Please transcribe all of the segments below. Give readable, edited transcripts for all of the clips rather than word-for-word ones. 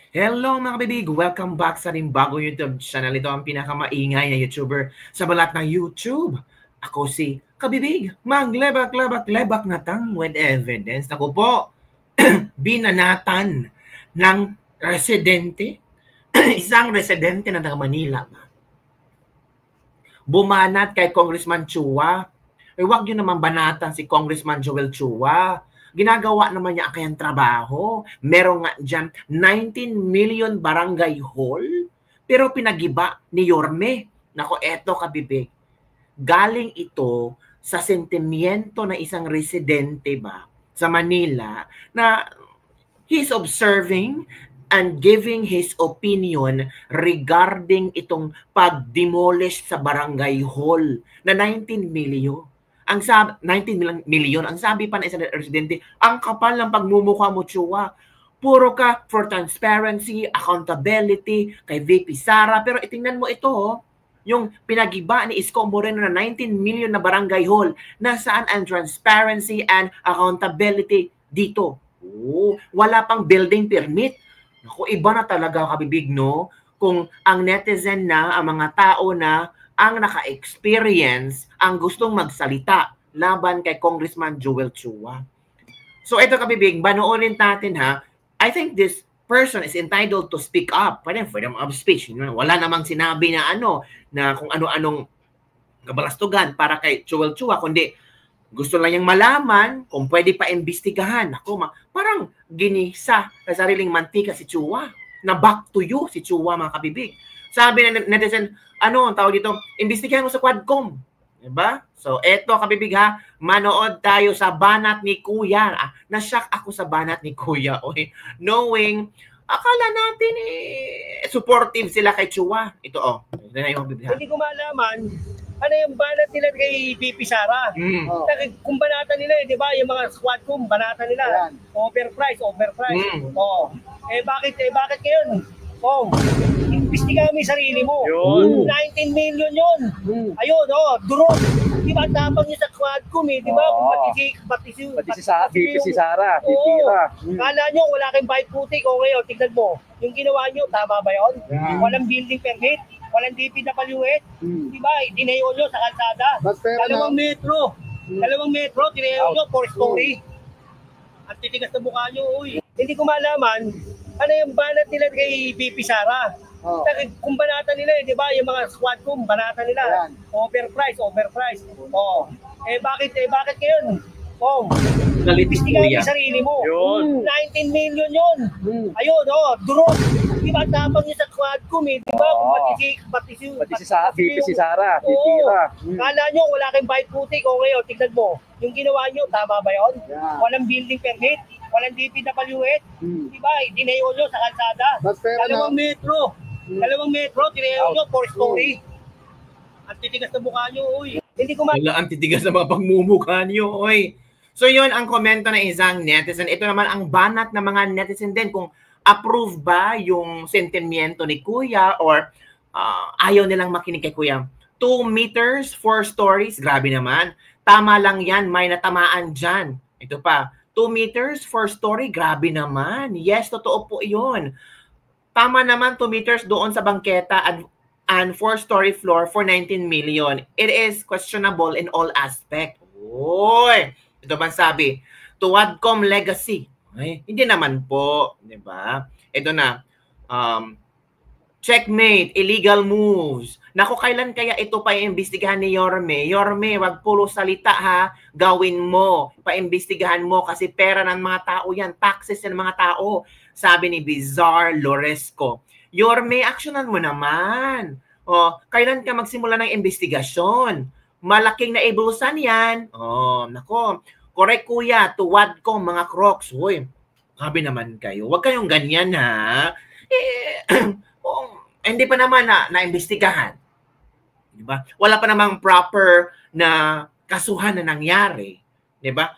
Hello mga kabibig! Welcome back sa ating bagong YouTube channel. Ito ang pinakamaingay na YouTuber sa balat ng YouTube. Ako si Kabibig, maglebak-lebak-lebak na tang with evidence. Ako po, binanatan ng residente, isang residente na taga Manila. Bumanat kay Congressman Chua. Huwag nyo naman banatan si Congressman Joel Chua. Ginagawa naman niya kayang trabaho. Meron nga dyan 19 million barangay hall, pero pinagiba ni Yorme. Nako, eto kabibig. Galing ito sa sentimiento na isang residente ba sa Manila na he's observing and giving his opinion regarding itong pag-demolish sa barangay hall na 19 million. Ang sabi, 19 million, ang sabi pa ng isang residente, ang kapal ng pagmumukha mo, Chua. Puro ka for transparency, accountability, kay VP Sara. Pero itingnan mo ito, yung pinagiba ni Isko Moreno na 19 million na barangay hall, nasaan ang transparency and accountability dito? Wala pang building permit. Naku, iba na talaga kabibig, no? Kung ang netizen na, ang mga tao na ang naka-experience, ang gustong magsalita laban kay Congressman Joel Chua. So ito kabibig, banoorin natin ha. I think this person is entitled to speak up. Parang freedom of speech. Wala namang sinabi na na kung ano-anong kabalastugan para kay Joel Chua, kundi gusto lang niyang malaman kung pwede pa imbestigahan. Ako, parang ginisa sa sariling mantika si Chua. Na back to you si Chua, mga kabibig. Sabi na netizen, ang tawag dito, imbestigahan mo sa Quadcom. Diba? So, eto kabibig ha, manood tayo sa banat ni Kuya. Na-shock ako sa banat ni Kuya. Okay? Knowing, akala natin supportive sila kay Chua. Ito ito na yung kabibig ha. Hindi ko malaman ano yung banat nila kay VP Sara. Kung banatan nila, di ba, yung mga Quadcom, banatan nila. Overprice. Bakit kayo? Imbestigahan mo yung sarili mo. 19 million yun. Ayun, durog. Di ba, tapang nyo sa Quadcom di ba? Pati si Sara. Kala nyo, wala kayong bike putik. O ngayon, tignan mo. Yung ginawa nyo, tama ba yun? Walang building permit. Walang DPWH. Di ba, dinayon nyo sa kalsada. Dalawang metro, dinayon nyo, 4-story. Ang titigas na mukha nyo, uy. Hindi ko malaman ano yung banat nila kay VP Sara. Kung banatan nila, di ba, yung mga Quadcom, banatan nila. Overprice. Bakit kayo? Imbestigahan mo yung sarili mo. 19 million yun. Ayun, durog. Di ba, tapang nyo sa Quadcom, di ba? Pati si Sara. Kala nyo, wala kayong bike putik. O ngayon, tignan mo. Yung ginawa nyo, tama ba yun? Walang building permit. Walang DPWH. Di ba, dinayon nyo sa kalsada. Dalawang metro, dinayon nyo, 4-story. Ang titigas na mukha nyo, uy. Hindi ko ang titigas na mga pagmumukha nyo, uy. So yun ang komento ng isang netizen. Ito naman ang banat ng mga netizen din kung approve ba yung sentimiento ni Kuya or ayaw nilang makinig kay Kuya. 2 meters, 4 stories, grabe naman. Tama lang yan, may natamaan dyan. Ito pa, 2 meters, 4 story, grabe naman. Yes, totoo po yun. Tama naman 2 meters doon sa bangketa and 4-story floor for 19 million. It is questionable in all aspect. Oy! Ito ba sabi? To Quadcom legacy. Ay, hindi naman po. Diba? Ito na. Checkmate, illegal moves. Naku, kailan kaya ito pa iimbestigahan ni Yorme? Yorme, wag puro salita ha. Gawin mo. Paimbestigahan mo kasi pera ng mga tao yan. Taxes ng mga tao. Sabi ni Bizarre Loresco. Yorme, actionan mo naman. Kailan ka magsimula ng investigasyon? Malaking naibulusan yan. Nako. Correct kuya, to Quadcom, mga crocs. Uy, sabi naman kayo. Huwag kayong ganyan ha. Hindi pa naman na-imbestigahan. Diba? Wala pa namang proper na kasuhan na nangyari. Diba?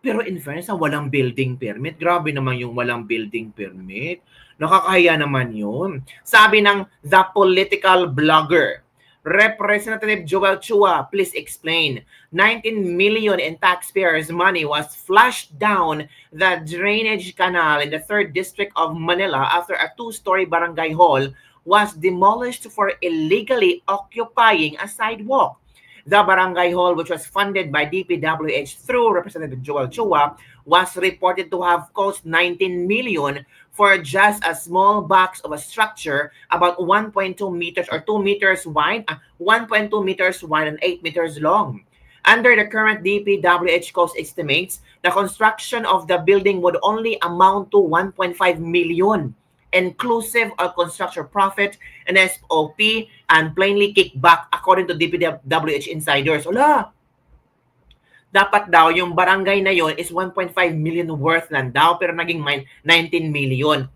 Pero in fairness, walang building permit. Grabe naman yung walang building permit. Nakakahiya naman yun. Sabi ng The Political Blogger, Representative Joel Chua, please explain. 19 million in taxpayers' money was flushed down the drainage canal in the 3rd District of Manila after a 2-story barangay hall was demolished for illegally occupying a sidewalk. The barangay hall, which was funded by DPWH through Representative Joel Chua, was reported to have cost 19 million for just a small box of a structure about 1.2 meters or 2 meters wide, 1.2 meters wide and 8 meters long. Under the current DPWH cost estimates, the construction of the building would only amount to 1.5 million, inclusive of construction profit and SOP and plainly kickback according to DPWH insiders. Wala! Dapat daw yung barangay na yon is 1.5 million worth lang daw pero naging 19 million.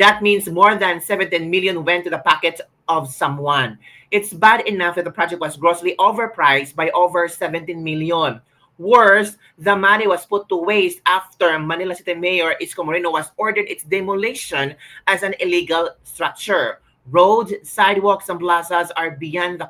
That means more than 17 million went to the pocket of someone. It's bad enough that the project was grossly overpriced by over 17 million. Worse, the money was put to waste after Manila City Mayor Isko Moreno was ordered its demolition as an illegal structure. Roads, sidewalks, and plazas are beyond the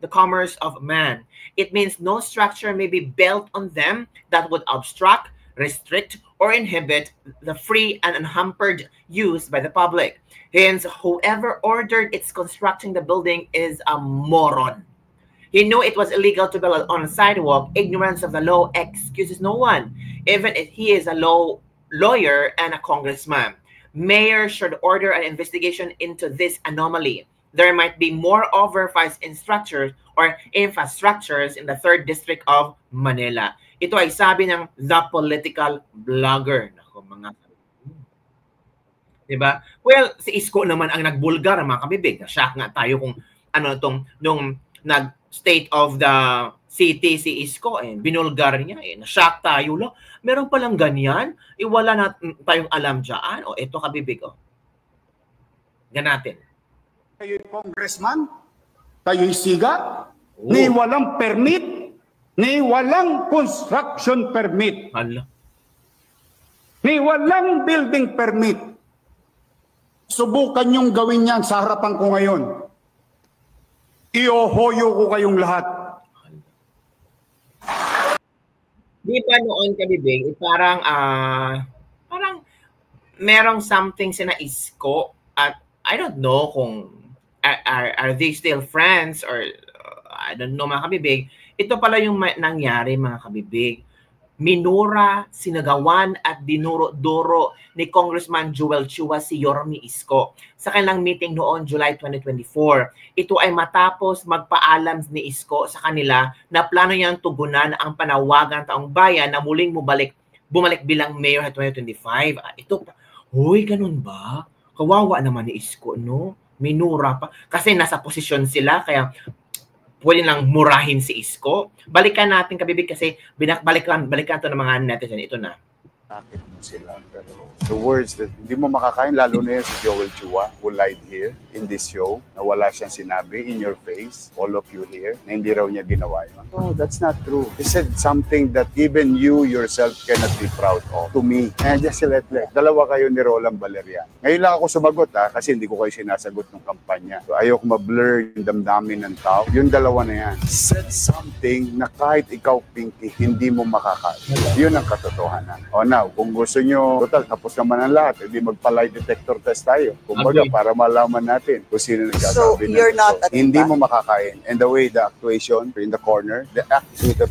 commerce of man. It means no structure may be built on them that would obstruct, restrict, or inhibit the free and unhampered use by the public. Hence, whoever ordered its constructing the building is a moron. He knew it was illegal to build on a sidewalk. Ignorance of the law excuses no one, even if he is a lawyer and a congressman. Mayor should order an investigation into this anomaly. There might be more overpriced structures or infrastructures in the 3rd District of Manila. Ito ay sabi ng The Political Blogger. Nako, mga diba? Well, si Isko naman ang nagbulgar, mga kabibig. Na-shock nga tayo kung ano itong nung nag-state of the city si Isko, binulgar niya, na-shock tayo lang. Meron palang ganyan, wala na tayong alam dyan. O, ito kabibig, Ganatin. Kayo'y congressman, kayo'y siga, ni walang permit, ni walang construction permit, ni walang building permit. Subukan niyong gawin yan sa harapan ko ngayon. Iohoyo ko kayong lahat. Di ba noon kabibig, parang merong something sina Isko at I don't know kung are they still friends or I don't know mga kabibig. Ito pala yung nangyari mga kabibig. Minura, sinagawan at dinuro-duro ni Congressman Joel Chua si Yorme Isko sa kanilang meeting noon July 2024. Ito ay matapos magpaalam ni Isko sa kanila na plano niyang tugunan ang panawagan taong bayan na muling bumalik bilang mayor sa 2025. Ito, huy, ganun ba? Kawawa naman ni Isko, no? Minura pa. Kasi nasa posisyon sila, kaya pwede lang murahin si Isko. Balikan natin kabibig kasi balikan to ng mga netizen. Ito na. Bakit mo sila? Pero the words that hindi mo makakain, lalo na yun si Joel Chua who lied here in this show na wala siyang sinabi in your face, all of you here, na hindi raw niya ginawa yun. No, that's not true. He said something that even you yourself cannot be proud of. To me, just let dalawa kayo ni Roland Valerian. Ngayon lang ako sumagot kasi hindi ko kayo sinasagot ng kampanya. So, ayoko ma-blur yung damdamin ng tao. Yung dalawa na yan. Said something na kahit ikaw, Pinky, hindi mo makakain. Yun ang katotohanan. O now, kung gusto nyo, total, tapos naman ang lahat, hindi magpa-lie detector test tayo. Kumbaga, para malaman natin kung sino nagsasabi hindi mo makakain. And the way the actuation in the corner, the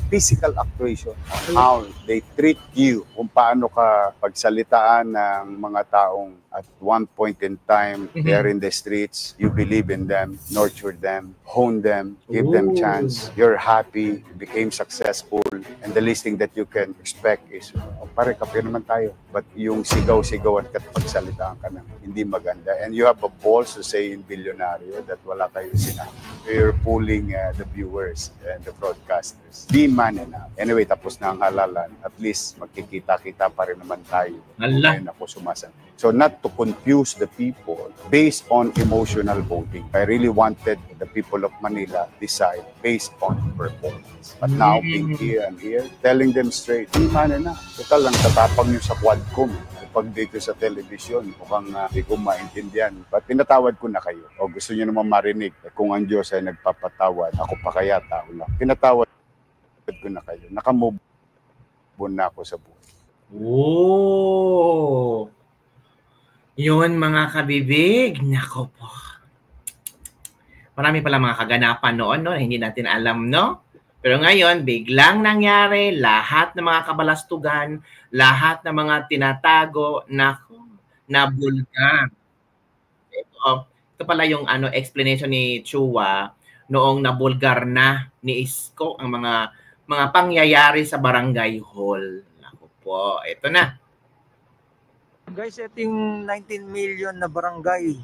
physical actuation, how they treat you, kung paano ka pagsalitaan ng mga taong at one point in time, they're in the streets, you believe in them, nurture them, hone them, give them chance, you're happy, you became successful, and the least thing that you can expect is, pare, kape naman tayo. But yung sigaw-sigawan ka at pagsalitaan ka ng hindi maganda. And you have a balls to say in Bilyonaryo that wala kayo sinabi. You're fooling the viewers and the broadcasters. Be man enough. Anyway, tapos na ang halalan. At least magkikita-kita pa rin naman tayo. Allah. Ngayon ako sumasagot. So not to confuse the people based on emotional voting. I really wanted the people of Manila decide based on performance. But now, being here and here, telling them straight, mana na. Total lang, tatapang nyo sa Quadcom. Pag dito sa television, mukhang hindi ko maintindihan. But pinatawad ko na kayo. O gusto nyo naman marinig, kung ang Diyos ay nagpapatawad, ako pa kaya tao lang. Pinatawad ko na kayo. Nakamove on na ako sa buhay. Oh! Yun mga kabibig, nako po. Marami pala mga kaganapan noon, no? Hindi natin alam, no? Pero ngayon, biglang nangyari, lahat ng mga kabalastugan, lahat ng mga tinatago, nako, nabulgar. Ito pala yung explanation ni Chua noong nabulgar na ni Isko ang mga pangyayari sa barangay hall. Nako po, ito na. Guys, ito yung 19 million na barangay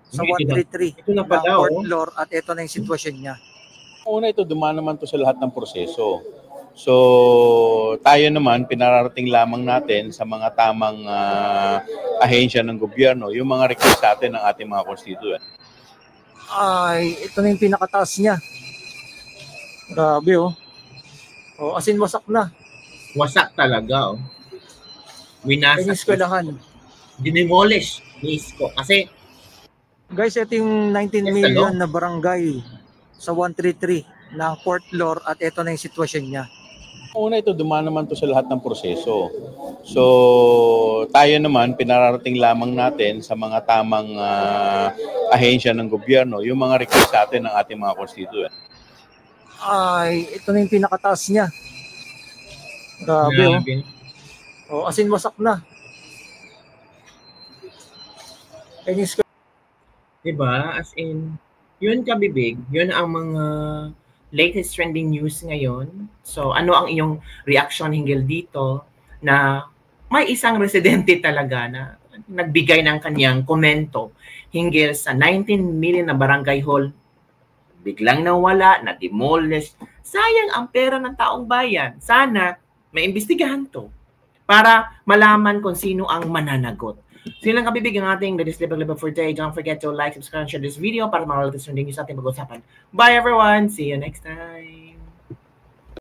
sa 133 ito na pala, Port Lore at ito na yung sitwasyon niya. Una, ito dumaan naman to sa lahat ng proseso. So, tayo naman, pinararating lamang natin sa mga tamang ahensya ng gobyerno, yung mga request sa atin ng ating mga constituent. Ay, ito na yung pinakataas niya. Grabe, oh. Oh, as in, wasak na. Wasak talaga, oh. Winasak. Kanyang eskwelahan. Dinimolish ni Isko. Kasi, guys, ito yung 19 million na barangay sa 133 ng Port Lore at ito na yung sitwasyon niya. Una, ito dumaan naman to sa lahat ng proseso. So, tayo naman, pinararating lamang natin sa mga tamang ahensya ng gobyerno, yung mga request sa atin ng ating mga constituent. Ay, ito na yung pinakataas niya. Grabe, oh. Oh, as in, wasak na. Diba? As in, yun kabibig, yun ang mga latest trending news ngayon. So, ano ang iyong reaction hinggil dito na may isang residente talaga na nagbigay ng kanyang komento hinggil sa 19 million na barangay hall, biglang nawala, na-demolish. Sayang ang pera ng taong bayan. Sana maimbestigahan to para malaman kung sino ang mananagot. So yun lang kabibig ang ating latest level for today. Don't forget to like, subscribe, and share this video para mga latest trending news natin pag-usapan. Bye everyone! See you next time!